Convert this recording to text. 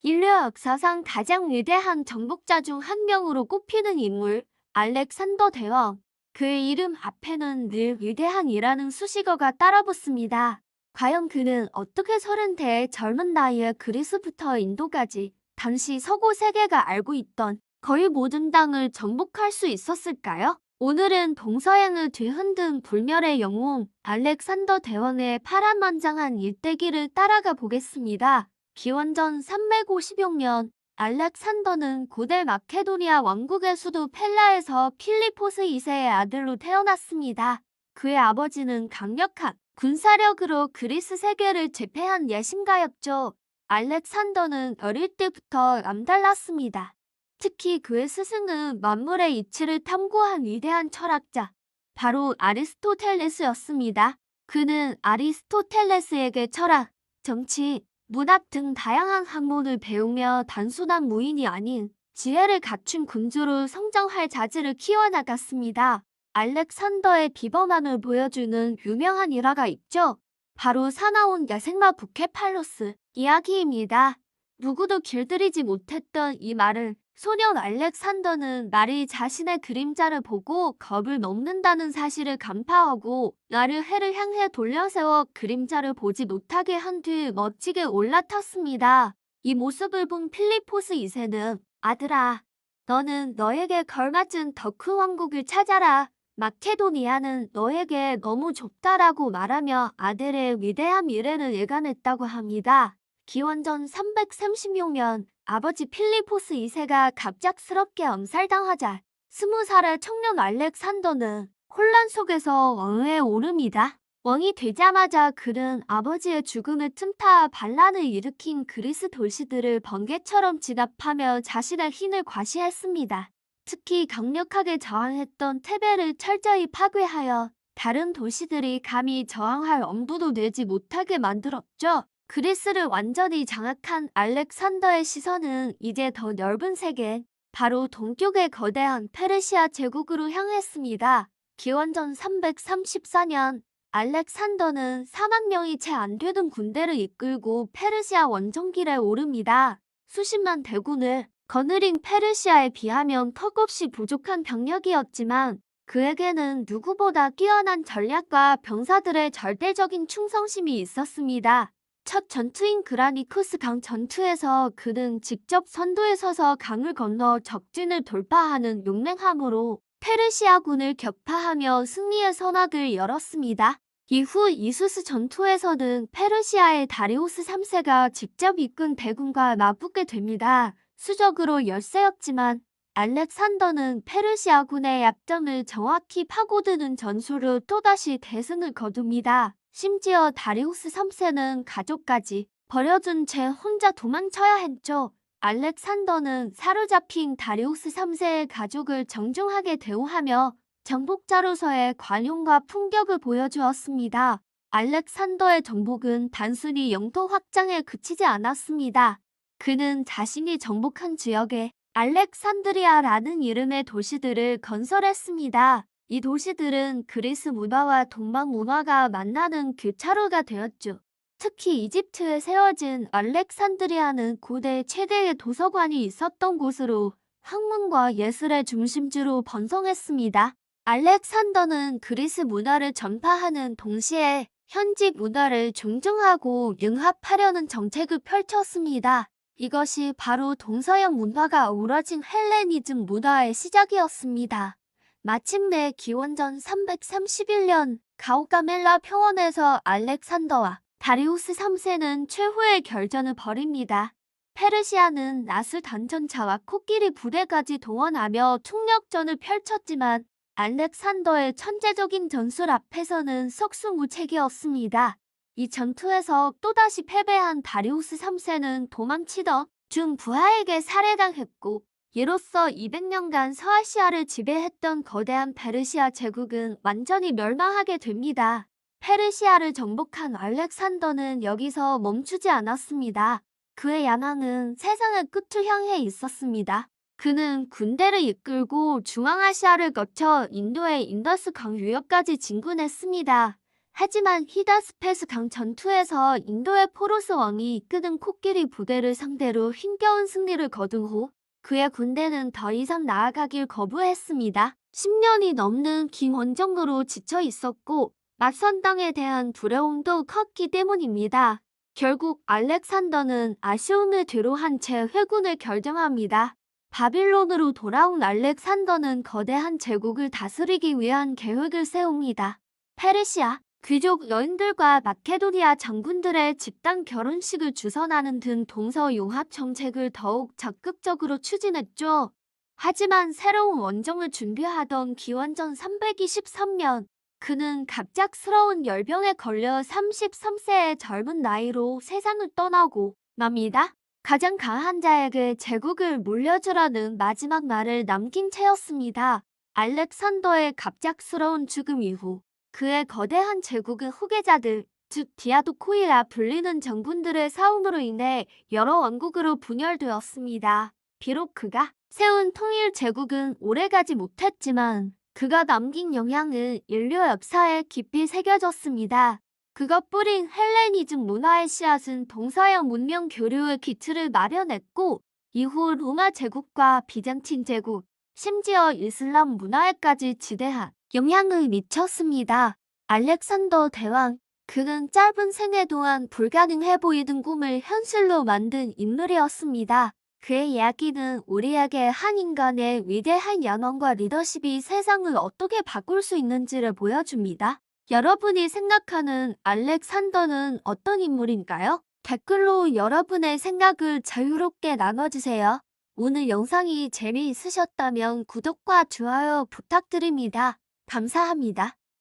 인류 역사상 가장 위대한 정복자 중 한 명으로 꼽히는 인물, 알렉산더 대왕. 그의 이름 앞에는 늘 위대한이라는 수식어가 따라붙습니다. 과연 그는 어떻게 30대의 젊은 나이에 그리스부터 인도까지 당시 서구 세계가 알고 있던 거의 모든 땅을 정복할 수 있었을까요? 오늘은 동서양을 뒤흔든 불멸의 영웅 알렉산더 대왕의 파란만장한 일대기를 따라가 보겠습니다. 기원전 350여년 알렉산더는 고대 마케도니아 왕국의 수도 펠라에서 필리포스 2세의 아들로 태어났습니다. 그의 아버지는 강력한 군사력으로 그리스 세계를 제패한 예신가였죠. 알렉산더는 어릴 때부터 남달랐습니다. 특히 그의 스승은 만물의 이치를 탐구한 위대한 철학자, 바로 아리스토텔레스였습니다. 그는 아리스토텔레스에게 철학, 정치, 문학 등 다양한 학문을 배우며 단순한 무인이 아닌 지혜를 갖춘 군주로 성장할 자질을 키워나갔습니다. 알렉산더의 비범함을 보여주는 유명한 일화가 있죠. 바로 사나운 야생마 부케팔로스 이야기입니다. 누구도 길들이지 못했던 이 말을 소년 알렉산더는 말이 자신의 그림자를 보고 겁을 먹는다는 사실을 간파하고 나를 해를 향해 돌려세워 그림자를 보지 못하게 한 뒤 멋지게 올라탔습니다. 이 모습을 본 필리포스 2세는 아들아, 너는 너에게 걸맞은 더 큰 왕국을 찾아라. 마케도니아는 너에게 너무 좁다라고 말하며 아들의 위대한 미래를 예감했다고 합니다. 기원전 336년 아버지 필리포스 2세가 갑작스럽게 엄살당하자 20살의 청년 알렉산더는 혼란 속에서 왕위에 오릅니다. 왕이 되자마자 그는 아버지의 죽음을 틈타 반란을 일으킨 그리스 도시들을 번개처럼 진압하며 자신의 힘을 과시했습니다. 특히 강력하게 저항했던 테베를 철저히 파괴하여 다른 도시들이 감히 저항할 엄두도 내지 못하게 만들었죠. 그리스를 완전히 장악한 알렉산더의 시선은 이제 더 넓은 세계, 바로 동쪽의 거대한 페르시아 제국으로 향했습니다. 기원전 334년 알렉산더는 4만 명이 채 안 되는 군대를 이끌고 페르시아 원정길에 오릅니다. 수십만 대군을 거느린 페르시아에 비하면 턱없이 부족한 병력이었지만 그에게는 누구보다 뛰어난 전략과 병사들의 절대적인 충성심이 있었습니다. 첫 전투인 그라니쿠스 강 전투에서 그는 직접 선두에 서서 강을 건너 적진을 돌파하는 용맹함으로 페르시아군을 격파하며 승리의 선악을 열었습니다. 이후 이수스 전투에서는 페르시아의 다리우스 3세가 직접 이끈 대군과 맞붙게 됩니다. 수적으로 열세였지만 알렉산더는 페르시아군의 약점을 정확히 파고드는 전술로 또다시 대승을 거둡니다. 심지어 다리우스 3세는 가족까지 버려둔 채 혼자 도망쳐야 했죠. 알렉산더는 사로잡힌 다리우스 3세의 가족을 정중하게 대우하며 정복자로서의 관용과 품격을 보여주었습니다. 알렉산더의 정복은 단순히 영토 확장에 그치지 않았습니다. 그는 자신이 정복한 지역에 알렉산드리아라는 이름의 도시들을 건설했습니다. 이 도시들은 그리스 문화와 동방 문화가 만나는 교차로가 되었죠. 특히 이집트에 세워진 알렉산드리아는 고대 최대의 도서관이 있었던 곳으로 학문과 예술의 중심지로 번성했습니다. 알렉산더는 그리스 문화를 전파하는 동시에 현지 문화를 존중하고 융합하려는 정책을 펼쳤습니다. 이것이 바로 동서양 문화가 어우러진 헬레니즘 문화의 시작이었습니다. 마침내 기원전 331년 가오가멜라 평원에서 알렉산더와 다리우스 3세는 최후의 결전을 벌입니다. 페르시아는 나스 단전차와 코끼리 부대까지 동원하며 총력전을 펼쳤지만 알렉산더의 천재적인 전술 앞에서는 속수무책이었습니다. 이 전투에서 또다시 패배한 다리우스 3세는 도망치던 중 부하에게 살해당했고 이로써 200년간 서아시아를 지배했던 거대한 페르시아 제국은 완전히 멸망하게 됩니다. 페르시아를 정복한 알렉산더는 여기서 멈추지 않았습니다. 그의 야망은 세상의 끝을 향해 있었습니다. 그는 군대를 이끌고 중앙아시아를 거쳐 인도의 인더스 강 유역까지 진군했습니다. 하지만 히다스페스 강 전투에서 인도의 포로스 왕이 이끄는 코끼리 부대를 상대로 힘겨운 승리를 거둔 후 그의 군대는 더 이상 나아가길 거부했습니다. 10년이 넘는 긴 원정으로 지쳐 있었고 맞선 땅에 대한 두려움도 컸기 때문입니다. 결국 알렉산더는 아쉬움을 뒤로한 채 회군을 결정합니다. 바빌론으로 돌아온 알렉산더는 거대한 제국을 다스리기 위한 계획을 세웁니다. 페르시아 귀족 여인들과 마케도니아 장군들의 집단 결혼식을 주선하는 등 동서 융합 정책을 더욱 적극적으로 추진했죠. 하지만 새로운 원정을 준비하던 기원전 323년 그는 갑작스러운 열병에 걸려 33세의 젊은 나이로 세상을 떠나고 맙니다. 가장 강한 자에게 제국을 물려주라는 마지막 말을 남긴 채였습니다. 알렉산더의 갑작스러운 죽음 이후 그의 거대한 제국은 후계자들, 즉 디아도코이라 불리는 정군들의 싸움으로 인해 여러 왕국으로 분열되었습니다. 비록 그가 세운 통일 제국은 오래가지 못했지만 그가 남긴 영향은 인류 역사에 깊이 새겨졌습니다. 그가 뿌린 헬레니즘 문화의 씨앗은 동서양 문명 교류의 기틀을 마련했고 이후 로마 제국과 비잔틴 제국, 심지어 이슬람 문화에까지 지대한 영향을 미쳤습니다. 알렉산더 대왕, 그는 짧은 생애 동안 불가능해 보이던 꿈을 현실로 만든 인물이었습니다. 그의 이야기는 우리에게 한 인간의 위대한 연원과 리더십이 세상을 어떻게 바꿀 수 있는지를 보여줍니다. 여러분이 생각하는 알렉산더는 어떤 인물인가요? 댓글로 여러분의 생각을 자유롭게 나눠주세요. 오늘 영상이 재미있으셨다면 구독과 좋아요 부탁드립니다. 감사합니다.